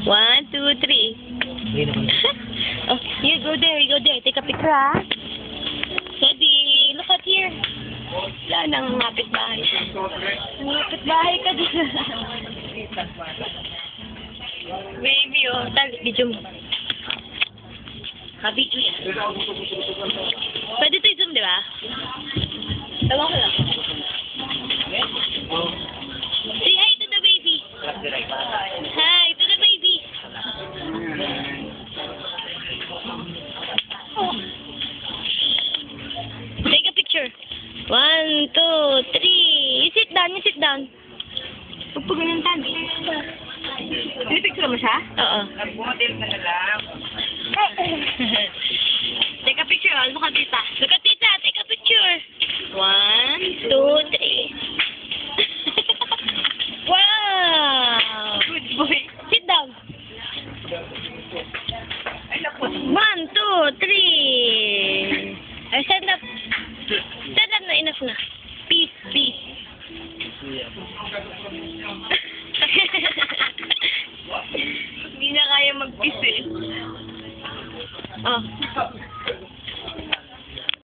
One, two, three. Oh, you go there, you go there. Take a picture, ah. Steady. Look at here. Wala nang ngapit bahay. Ngapit bahay ka din. Baby, oh. Video mo. Habi. Pwede ito i-zoom, di ba? Tawa ko lang. Say hi to the baby. Hi to the baby. Take a picture. 1, 2, 3. You sit down, you sit down. Pagpagalan tayo. Picture mo siya? Oo. Nag-model ka na lang. Take a picture. Look at tita. Look at tita. Take a picture. 1, 2, 3. Wow! Good boy. Sit down. Ay, naku. 1, 2, 3. Ay, stand up. Stand up na. Enough na. Peace, peace. Hindi na kaya mag-kiss eh. Oh.